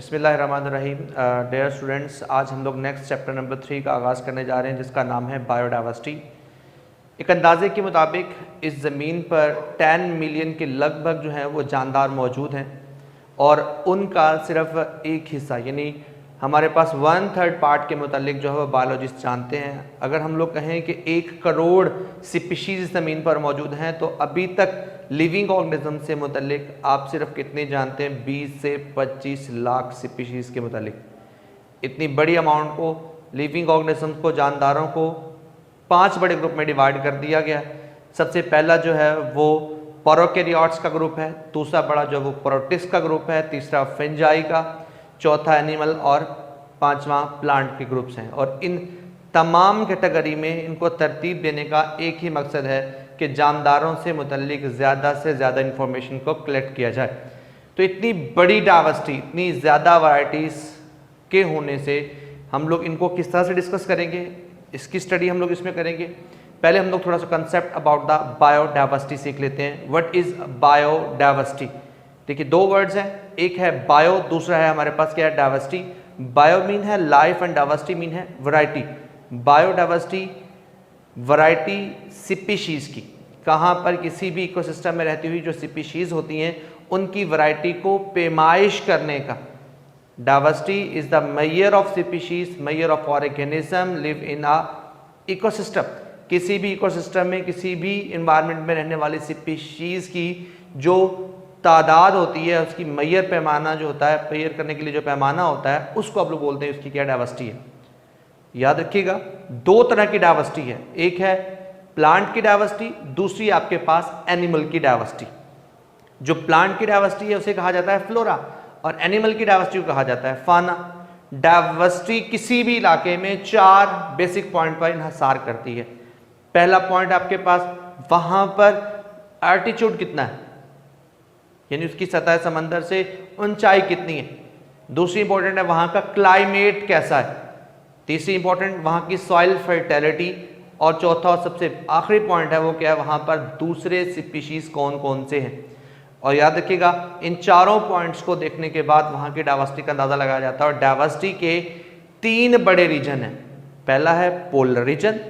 बिस्मिल्लाहिर्रहमानिर्रहीम। Dear students, आज हम लोग नेक्स्ट चैप्टर नंबर 3 का आगाज़ करने जा रहे हैं, जिसका नाम है बायोडाइवर्सिटी। एक अंदाजे के मुताबिक इस ज़मीन पर 10 मिलियन के लगभग जो है वो जानदार मौजूद हैं और उनका सिर्फ एक हिस्सा यानी हमारे पास 1/3 पार्ट के मुतालिक जो है वो बायोलॉजिस्ट जानते हैं। अगर हम लोग कहें कि 1 करोड़ स्पीशीज़ ज़मीन पर मौजूद हैं तो अभी तक लिविंग ऑर्गेनिज्म से मुतालिक आप सिर्फ कितने जानते हैं? 20 से 25 लाख स्पीशीज़ के मुतालिक। इतनी बड़ी अमाउंट को, लिविंग ऑर्गेनिज्म को, जानदारों को 5 बड़े ग्रुप में डिवाइड कर दिया गया। सबसे पहला जो है वो प्रोकैरियोट्स का ग्रुप है, दूसरा बड़ा जो वो प्रोटिस्ट का ग्रुप है, तीसरा फंजाई का, चौथा एनिमल और पांचवा प्लांट के ग्रुप्स हैं। और इन तमाम कैटेगरी में इनको तरतीब देने का एक ही मकसद है कि जानदारों से मुतल्लिक ज़्यादा से ज़्यादा इंफॉर्मेशन को कलेक्ट किया जाए। तो इतनी बड़ी डाइवर्सिटी, इतनी ज़्यादा वैराइटीज़ के होने से हम लोग इनको किस तरह से डिस्कस करेंगे, इसकी स्टडी हम लोग इसमें करेंगे। पहले हम लोग थोड़ा सा कंसेप्ट अबाउट द बायोडाइवर्सिटी सीख लेते हैं। What is biodiversity? देखिए, 2 वर्ड्स हैं, एक है बायो, दूसरा है हमारे पास क्या है? डाइवर्सिटी। बायो मीन है लाइफ एंड डाइवर्सिटी मीन है वैरायटी। बायोडाइवर्सिटी वैरायटी स्पीशीज़ की, कहाँ पर किसी भी इकोसिस्टम में रहती हुई जो स्पीशीज़ होती हैं उनकी वैरायटी को पैमाइश करने का। Diversity is the measure of species, measure of organism live in a ecosystem. किसी भी इकोसिस्टम में, किसी भी इन्वायरमेंट में रहने वाली स्पीशीज की जो तादाद होती है, उसकी मेजर पैमाना जो होता है, मेजर करने के लिए जो पैमाना होता है, उसको आप लोग बोलते हैं, उसकी क्या डाइवर्सिटी है। याद रखिएगा, 2 तरह की डाइवर्सिटी है, एक है प्लांट की डाइवर्सिटी, दूसरी आपके पास एनिमल की डाइवर्सिटी। जो प्लांट की डाइवर्सिटी है उसे कहा जाता है फ्लोरा और एनिमल की डाइवर्सिटी को कहा जाता है फाना। डाइवर्सिटी किसी भी इलाके में 4 बेसिक पॉइंट पर इन्हिसार करती है। पहला पॉइंट आपके पास, वहां पर एल्टीट्यूड कितना है, यानी उसकी सतह समंदर से ऊंचाई कितनी है। दूसरी इंपॉर्टेंट है वहां का क्लाइमेट कैसा है। तीसरी इंपॉर्टेंट वहां की सॉइल फर्टिलिटी। और चौथा और सबसे आखिरी पॉइंट है वो क्या है, वहां पर दूसरे स्पीशीज कौन कौन से हैं। और याद रखिएगा, इन चारों पॉइंट्स को देखने के बाद वहां की डाइवर्सिटी का अंदाजा लगाया जाता है। और डाइवर्सिटी के 3 बड़े रीजन हैं। पहला है पोलर रीजन,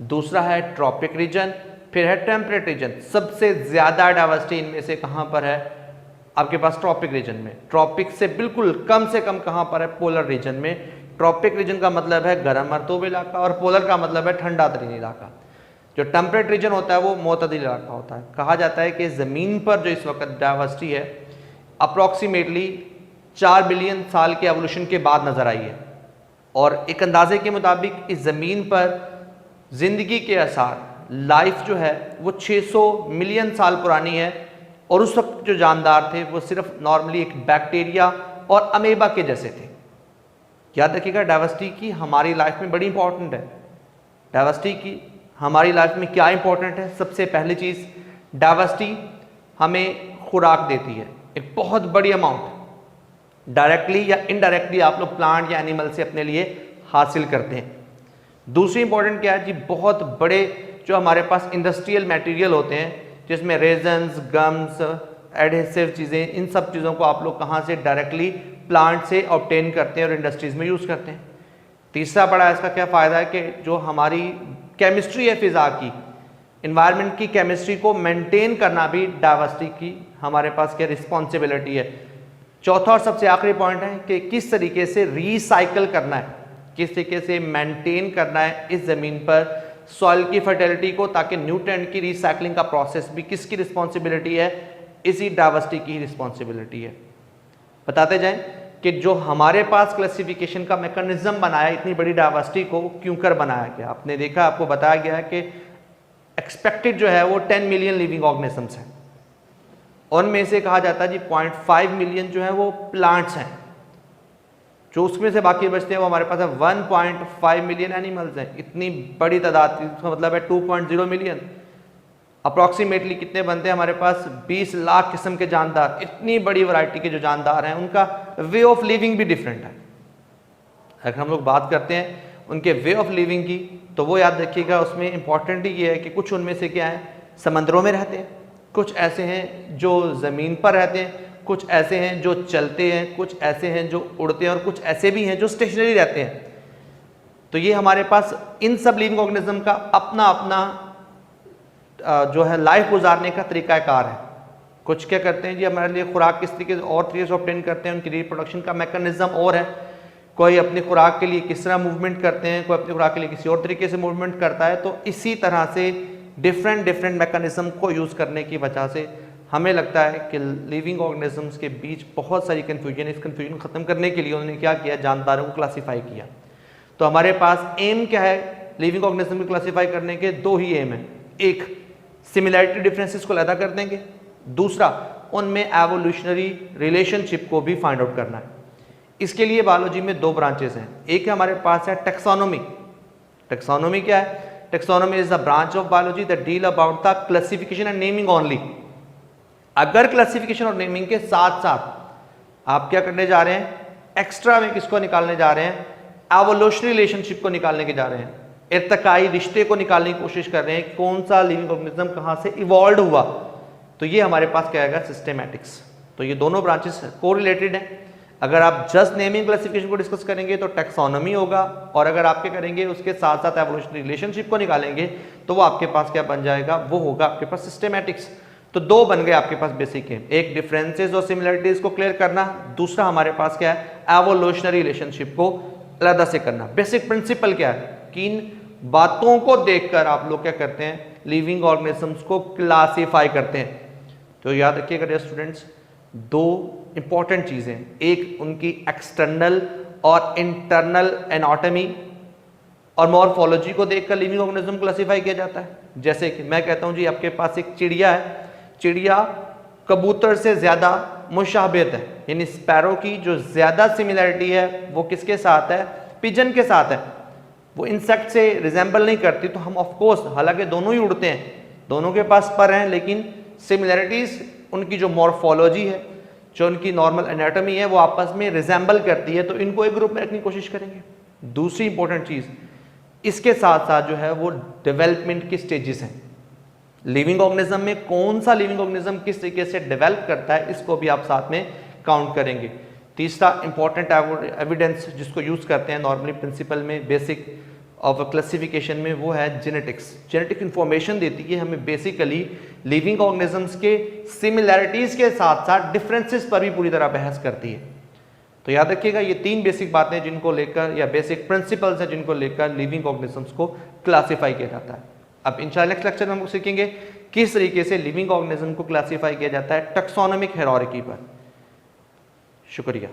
दूसरा है ट्रॉपिक रीजन, फिर है टेम्परेट रीजन। सबसे ज्यादा डाइवर्सिटी इनमें से कहां पर है? आपके पास ट्रॉपिक रीजन में। ट्रॉपिक से बिल्कुल कम से कम कहां पर है? पोलर रीजन में। ट्रॉपिक रीजन का मतलब है गर्म मरतूब इलाका और पोलर का मतलब है ठंडा तरीन इलाका। जो टेम्परेट रीजन होता है वो मोतदिल इलाका होता है। कहा जाता है कि ज़मीन पर जो इस वक्त डाइवर्सिटी है अप्रॉक्सीमेटली 4 बिलियन साल के एवोल्यूशन के बाद नज़र आई है। और एक अंदाजे के मुताबिक इस ज़मीन पर ज़िंदगी के आसार, लाइफ जो है वो 600 मिलियन साल पुरानी है। और उस वक्त जो जानदार थे वो सिर्फ नॉर्मली एक बैक्टीरिया और अमेबा के जैसे थे। याद रखिएगा, डाइवर्सिटी की हमारी लाइफ में बड़ी इंपॉर्टेंट है। डाइवर्सिटी की हमारी लाइफ में क्या इंपॉर्टेंट है? सबसे पहली चीज़, डाइवर्सिटी हमें खुराक देती है, एक बहुत बड़ी अमाउंट डायरेक्टली या इनडायरेक्टली आप लोग प्लांट या एनिमल से अपने लिए हासिल करते हैं। दूसरी इंपॉर्टेंट क्या है जी, बहुत बड़े जो हमारे पास इंडस्ट्रियल मटेरियल होते हैं जिसमें रेजन्स, गम्स, एडहेसिव चीज़ें, इन सब चीज़ों को आप लोग कहाँ से? डायरेक्टली प्लांट से ऑब्टेन करते हैं और इंडस्ट्रीज़ में यूज़ करते हैं। तीसरा बड़ा इसका क्या फ़ायदा है कि जो हमारी केमिस्ट्री है फ़िज़ा की, इन्वायरमेंट की केमिस्ट्री को मेंटेन करना भी डाइवर्सिटी की हमारे पास क्या रिस्पॉन्सिबिलिटी है। चौथा और सबसे आखिरी पॉइंट है कि किस तरीके से रिसाइकल करना है, किस तरीके से मेंटेन करना है इस ज़मीन पर सॉइल की फर्टिलिटी को, ताकि न्यूट्रिएंट की रिसाइकलिंग का प्रोसेस भी किसकी रिस्पॉन्सिबिलिटी है? इसी डाइवर्सिटी की रिस्पॉन्सिबिलिटी है। बताते जाएं कि जो हमारे पास क्लासिफिकेशन का मैकेनिज्म बनाया, इतनी बड़ी डाइवर्सिटी को क्यों कर बनाया गया। आपने देखा, आपको बताया गया है कि एक्सपेक्टेड जो है वो 10 मिलियन लिविंग ऑर्गेनिजम्स हैं। उनमें से कहा जाता है जी 0.5 मिलियन जो है वो प्लांट्स हैं। जो उसमें से बाकी बचते हैं वो हमारे पास है 1.5 मिलियन एनिमल्स हैं। इतनी बड़ी तादाद, इसका मतलब है 2.0 मिलियन। अप्रॉक्सीमेटली कितने बनते हैं हमारे पास? 20 लाख किस्म के जानदार। इतनी बड़ी वैरायटी के जो जानदार हैं उनका वे ऑफ लिविंग भी डिफरेंट है। अगर हम लोग बात करते हैं उनके वे ऑफ लिविंग की, तो वो याद रखिएगा, उसमें इंपॉर्टेंट ये है कि कुछ उनमें से क्या है, समंदरों में रहते हैं, कुछ ऐसे हैं जो ज़मीन पर रहते हैं, कुछ ऐसे हैं जो चलते हैं, कुछ ऐसे हैं जो उड़ते हैं और कुछ ऐसे भी हैं जो स्टेशनरी रहते हैं। तो ये हमारे पास इन सब लिविंग ऑर्गेनिज्म का अपना अपना जो है लाइफ गुजारने का तरीकाकार है। कुछ क्या करते हैं जी, हमारे लिए खुराक किस तरीके से और तरीके से ऑब्टेन करते हैं, उनकी रिप्रोडक्शन का मैकेनिज्म और है। कोई अपनी खुराक के लिए किस तरह मूवमेंट करते हैं, कोई अपनी खुराक के लिए किसी और तरीके से मूवमेंट करता है। तो इसी तरह से डिफरेंट मैकेनिज्म को यूज़ करने की वजह से हमें लगता है कि लिविंग ऑर्गेनिजम्स के बीच बहुत सारी कन्फ्यूजन। इस कन्फ्यूजन को ख़त्म करने के लिए उन्होंने क्या किया, जानदारों को क्लासीफाई किया। तो हमारे पास एम क्या है लिविंग ऑर्गेनिज्म को क्लासीफाई करने के? दो ही एम है। एक, सिमिलैरिटी डिफरेंसेस को अलग कर देंगे, दूसरा उनमें एवोल्यूशनरी रिलेशनशिप को भी फाइंड आउट करना है। इसके लिए बायोलॉजी में दो ब्रांचेस हैं। एक है हमारे पास है टेक्सोनोमी। टेक्सोनोमी क्या है? Taxonomy is the branch of biology that deal about the classification and naming only. अगर क्लासिफिकेशन और नेमिंग के साथ साथ आप क्या करने जा रहे हैं, एक्स्ट्रा में किसको निकालने जा रहे हैं? एवोल्यूशनरी रिलेशनशिप को निकालने के जा रहे हैं, इर्तकाई रिश्ते को निकालने की कोशिश कर रहे हैं, कौन सा लिविंग ऑर्गेनिज्म कहां से इवॉल्व हुआ। तो ये हमारे पास क्या आएगा? सिस्टेमैटिक्स। तो ये दोनों ब्रांचेस कोरिलेटेड हैं। अगर आप जस्ट नेमिंग क्लासिफिकेशन को डिस्कस करेंगे तो टेक्सोनोमी होगा, और अगर आपके करेंगे उसके साथ साथ एवोल्यूशनरी रिलेशनशिप को निकालेंगे तो वो आपके पास क्या बन जाएगा? वो होगा आपके पास सिस्टेमैटिक्स। तो दो बन गए आपके पास बेसिक है, एक डिफरेंसेस और सिमिलरिटीज को क्लियर करना, दूसरा हमारे पास क्या है? एवोल्यूशनरी रिलेशनशिप को अलग से करना। बेसिक प्रिंसिपल क्या है कि इन बातों को देखकर आप लोग क्या करते हैं? लिविंग ऑर्गेनिजम्स को क्लासीफाई करते हैं। तो याद रखिएगा स्टूडेंट्स, दो इंपॉर्टेंट चीजें, एक उनकी एक्सटर्नल और इंटरनल एनाटॉमी और मॉर्फोलॉजी को देखकर लिविंग ऑर्गेनिज्म क्लासीफाई किया जाता है। जैसे कि मैं कहता हूं जी आपके पास एक चिड़िया है, चिड़िया कबूतर से ज्यादा मुशाबिहत है, यानी स्पैरो की जो ज्यादा सिमिलरिटी है वो किसके साथ है? पिजन के साथ है। वो इंसेक्ट से रिजेंबल नहीं करती। तो हम ऑफ कोर्स, हालांकि दोनों ही उड़ते हैं, दोनों के पास पर हैं, लेकिन सिमिलरिटीज उनकी जो मॉर्फोलॉजी है, जो उनकी नॉर्मल एनाटॉमी है, वो आपस में रिजेंबल करती है। तो इनको एक ग्रुप में रखने की कोशिश करेंगे। दूसरी इंपॉर्टेंट चीज, इसके साथ साथ जो है वो डेवलपमेंट की स्टेजेस हैं। लिविंग ऑर्गेनिज्म में कौन सा लिविंग ऑर्गेनिज्म किस तरीके से डेवलप करता है, इसको भी आप साथ में काउंट करेंगे। तीसरा इंपॉर्टेंट एविडेंस जिसको यूज करते हैं नॉर्मली प्रिंसिपल में, बेसिक ऑफ क्लासिफिकेशन में, वो है जेनेटिक्स। जेनेटिक इंफॉर्मेशन देती है हमें बेसिकली लिविंग ऑर्गेनिजम्स के सिमिलैरिटीज के साथ साथ डिफरेंसेस पर भी पूरी तरह बहस करती है। तो याद रखिएगा ये तीन बेसिक बातें जिनको लेकर, या बेसिक प्रिंसिपल्स हैं जिनको लेकर लिविंग ऑर्गेनिजम्स को क्लासीफाई किया जाता है। अब इंशाल्लाह नेक्स्ट लेक्चर में हम सीखेंगे किस तरीके से लिविंग ऑर्गेनिज्म को क्लासीफाई किया जाता है टैक्सोनॉमिक हायरार्की पर। शुक्रिया।